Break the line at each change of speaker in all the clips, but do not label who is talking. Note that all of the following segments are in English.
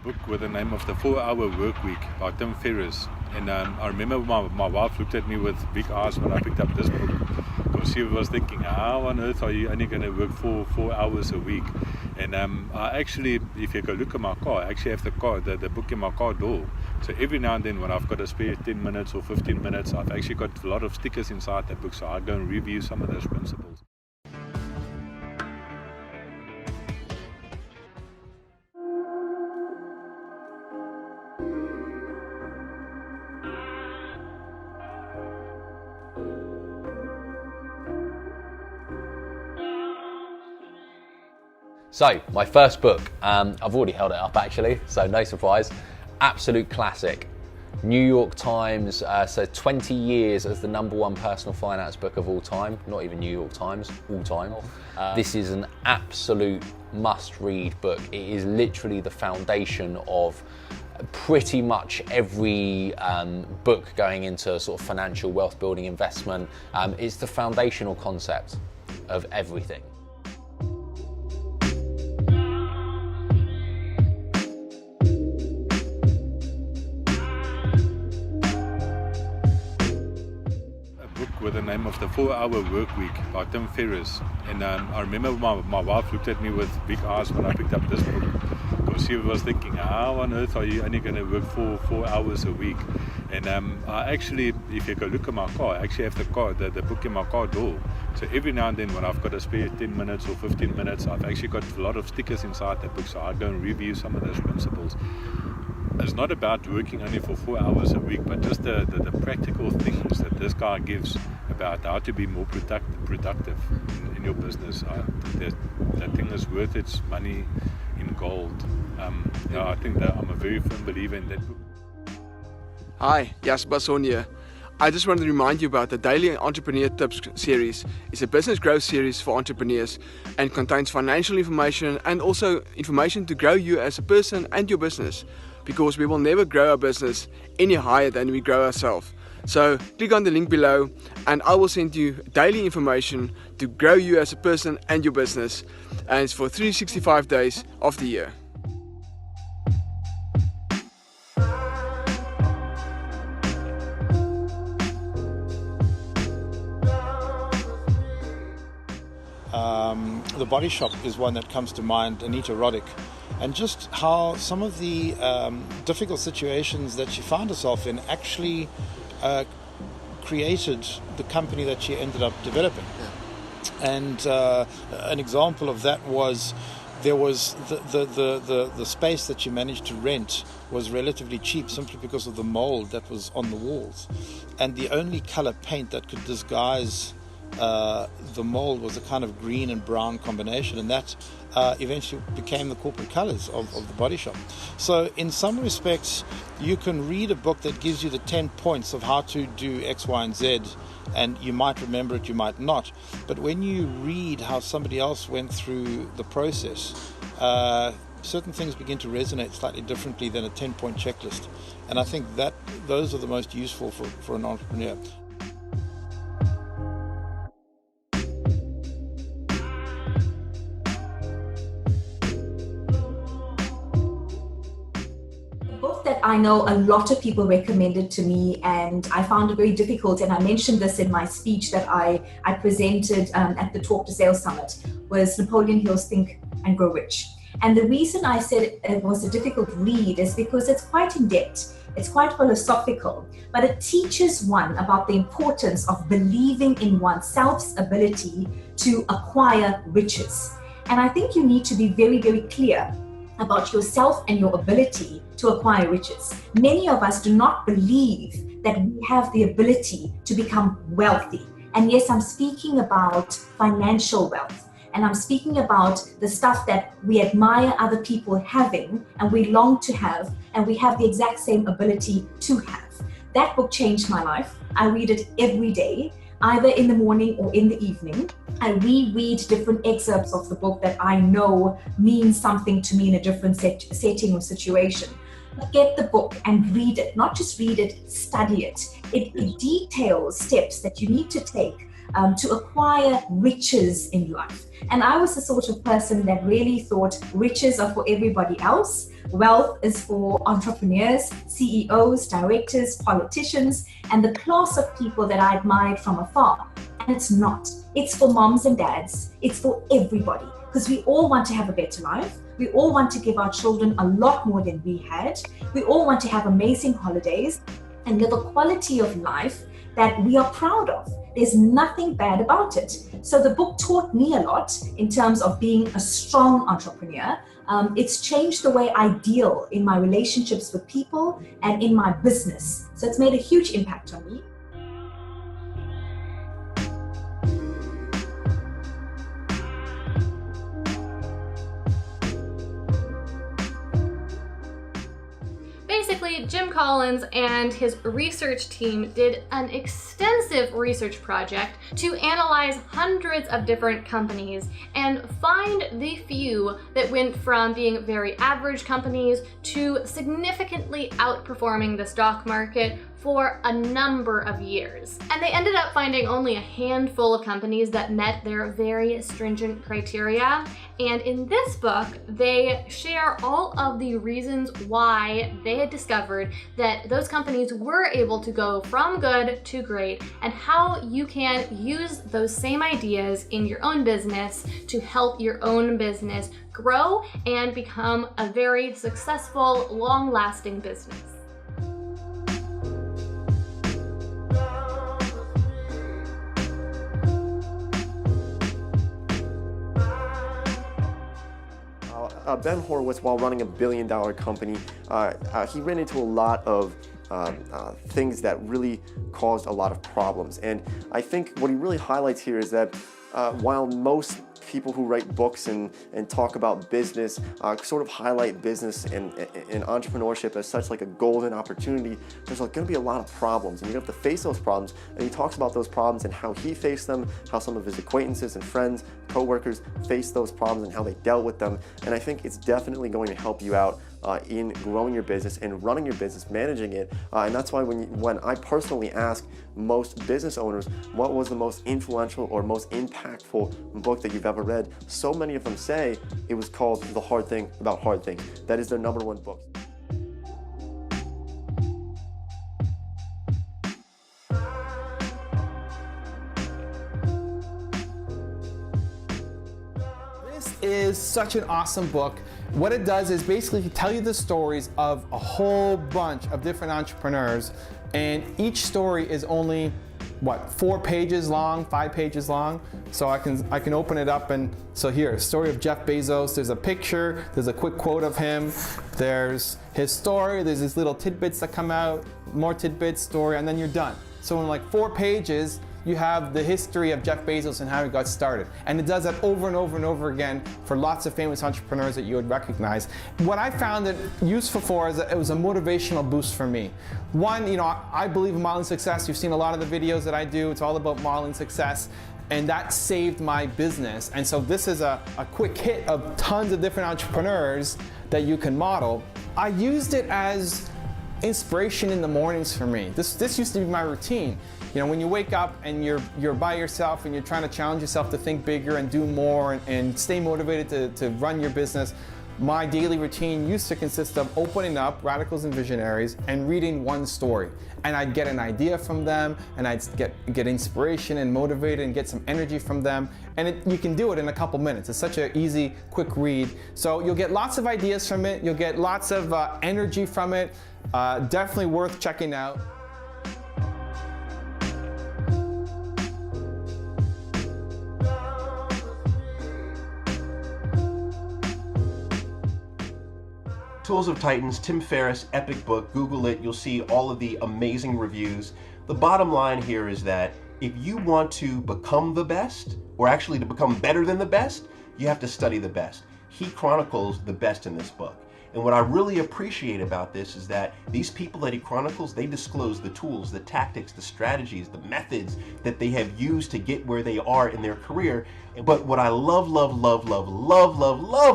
book with the name of The 4-Hour Work Week by Tim Ferriss. And I remember my wife looked at me with big eyes when I picked up this book, because she was thinking, how on earth are you only going to work 4 hours a week? And I actually, if you go look at my car, I actually have the book in my car door. So every now and then when I've got to spare 10 minutes or 15 minutes, I've actually got a lot of stickers inside that book, so I go and review some of those principles.
So, my first book, I've already held it up actually, so no surprise. Absolute classic. New York Times, so 20 years as the #1 personal finance book of all time. Not even New York Times, all time. This is an absolute must-read book. It is literally the foundation of pretty much every book going into sort of financial wealth building investment. It's the foundational concept of everything.
With the name of The 4-Hour Work Week by Tim Ferriss. And I remember my wife looked at me with big eyes when I picked up this book, because she was thinking, how on earth are you only going to work 4 hours a week? And I actually, if you go look at my car, I actually have the book in my car door. So every now and then when I've got to spare 10 minutes or 15 minutes, I've actually got a lot of stickers inside that book, so I go and review some of those principles. It's not about working only for 4 hours a week, but just the practical things that this guy gives about how to be more productive in your business. That thing is worth its money in gold. I think that I'm a very firm believer in that book.
Hi, Jasper Basson here. I just wanted to remind you about the Daily Entrepreneur Tips series. It's a business growth series for entrepreneurs and contains financial information and also information to grow you as a person and your business, because we will never grow our business any higher than we grow ourselves. So click on the link below and I will send you daily information to grow you as a person and your business, and it's for 365 days of the year.
The Body Shop is one that comes to mind, Anita Roddick, and just how some of the difficult situations that she found herself in actually created the company that she ended up developing. Yeah. And an example of that was there was the space that she managed to rent was relatively cheap simply because of the mold that was on the walls, and the only color paint that could disguise the mold was a kind of green and brown combination, and that eventually became the corporate colors of the Body Shop. So in some respects you can read a book that gives you the 10 points of how to do X, Y and Z, and you might remember it, you might not, but when you read how somebody else went through the process, certain things begin to resonate slightly differently than a 10-point checklist, and I think that those are the most useful for an entrepreneur.
That I know a lot of people recommended to me, and I found it very difficult, and I mentioned this in my speech that I presented at the Talk to Sales Summit, was Napoleon Hill's Think and Grow Rich. And the reason I said it was a difficult read is because it's quite in depth, it's quite philosophical, but it teaches one about the importance of believing in oneself's ability to acquire riches. And I think you need to be very, very clear about yourself and your ability to acquire riches. Many of us do not believe that we have the ability to become wealthy. And yes, I'm speaking about financial wealth, and I'm speaking about the stuff that we admire other people having and we long to have, and we have the exact same ability to have. That book changed my life. I read it every day, either in the morning or in the evening. I reread different excerpts of the book that I know means something to me in a different setting or situation. But get the book and read it, not just read it, study it. It details steps that you need to take to acquire riches in life. And I was the sort of person that really thought riches are for everybody else. Wealth is for entrepreneurs, CEOs, directors, politicians, and the class of people that I admired from afar. And it's not. It's for moms and dads. It's for everybody, because we all want to have a better life. We all want to give our children a lot more than we had. We all want to have amazing holidays and live a quality of life that we are proud of. There's nothing bad about it. So the book taught me a lot in terms of being a strong entrepreneur. It's changed the way I deal in my relationships with people and in my business. So it's made a huge impact on me.
Basically, Jim Collins and his research team did an extensive research project to analyze hundreds of different companies and find the few that went from being very average companies to significantly outperforming the stock market for a number of years. And they ended up finding only a handful of companies that met their very stringent criteria. And in this book, they share all of the reasons why they had discovered that those companies were able to go from good to great, and how you can use those same ideas in your own business to help your own business grow and become a very successful, long-lasting business.
Ben Horowitz, while running a billion-dollar company, he ran into a lot of things that really caused a lot of problems. And I think what he really highlights here is that while most people who write books and talk about business sort of highlight business and entrepreneurship as such like a golden opportunity, there's going to be a lot of problems, and you have to face those problems. And he talks about those problems and how he faced them, how some of his acquaintances and friends, co-workers faced those problems and how they dealt with them. And I think it's definitely going to help you out in growing your business and running your business, managing it. And that's why when I personally ask most business owners what was the most influential or most impactful book that you've ever read, so many of them say it was called The Hard Thing About Hard Things. That is their #1 book.
This is such an awesome book. What it does is basically tell you the stories of a whole bunch of different entrepreneurs, and each story is only, 4 pages long, 5 pages long. So I can open it up, and so here, story of Jeff Bezos. There's a picture, there's a quick quote of him, there's his story, there's these little tidbits that come out, more tidbits, story, and then you're done. So in 4 pages, you have the history of Jeff Bezos and how he got started. And it does that over and over and over again for lots of famous entrepreneurs that you would recognize. What I found it useful for is that it was a motivational boost for me. One, I believe in modeling success. You've seen a lot of the videos that I do. It's all about modeling success. And that saved my business. And so this is a quick hit of tons of different entrepreneurs that you can model. I used it as inspiration in the mornings for me. This used to be my routine. When you wake up and you're by yourself and you're trying to challenge yourself to think bigger and do more and stay motivated to run your business, my daily routine used to consist of opening up Radicals and Visionaries and reading one story. And I'd get an idea from them, and I'd get inspiration and motivated and get some energy from them. And you can do it in a couple minutes. It's such an easy, quick read. So you'll get lots of ideas from it. You'll get lots of energy from it. Definitely worth checking out.
Tools of Titans, Tim Ferriss, epic book. Google it, you'll see all of the amazing reviews. The bottom line here is that if you want to become the best, or actually to become better than the best, you have to study the best. He chronicles the best in this book. And what I really appreciate about this is that these people that he chronicles, they disclose the tools, the tactics, the strategies, the methods that they have used to get where they are in their career. But what I love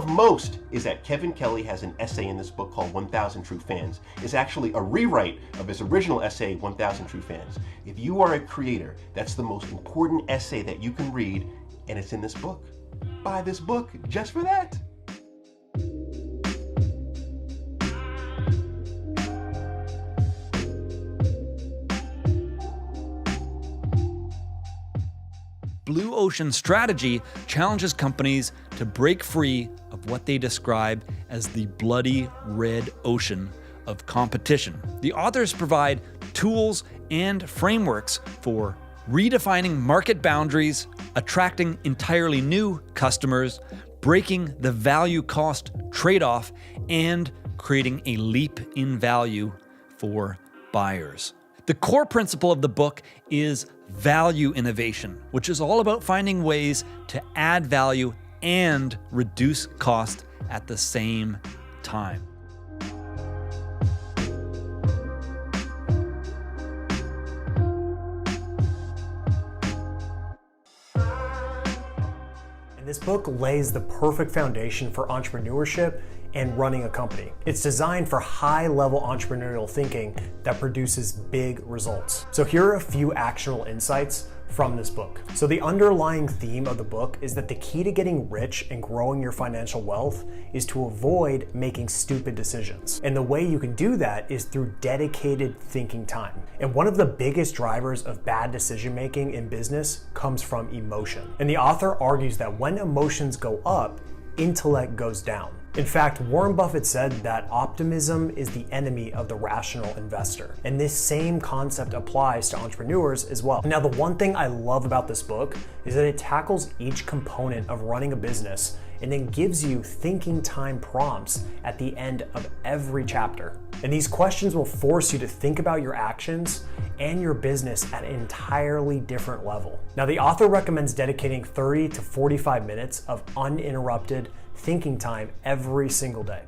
most is that Kevin Kelly has an essay in this book called 1,000 True Fans. It's actually a rewrite of his original essay, 1,000 True Fans. If you are a creator, that's the most important essay that you can read, and it's in this book. Buy this book just for that.
blue ocean strategy challenges companies to break free of what they describe as the bloody red ocean of competition. The authors provide tools and frameworks for redefining market boundaries, attracting entirely new customers, breaking the value-cost trade-off, and creating a leap in value for buyers. The core principle of the book is value innovation, which is all about finding ways to add value and reduce cost at the same time.
This book lays the perfect foundation for entrepreneurship and running a company. It's designed for high-level entrepreneurial thinking that produces big results. So here are a few actionable insights from this book. So the underlying theme of the book is that the key to getting rich and growing your financial wealth is to avoid making stupid decisions. And the way you can do that is through dedicated thinking time. And one of the biggest drivers of bad decision making in business comes from emotion. And the author argues that when emotions go up, intellect goes down. In fact, Warren Buffett said that optimism is the enemy of the rational investor. And this same concept applies to entrepreneurs as well. Now, the one thing I love about this book is that it tackles each component of running a business and then gives you thinking time prompts at the end of every chapter. And these questions will force you to think about your actions and your business at an entirely different level. Now, the author recommends dedicating 30 to 45 minutes of uninterrupted thinking time every single day.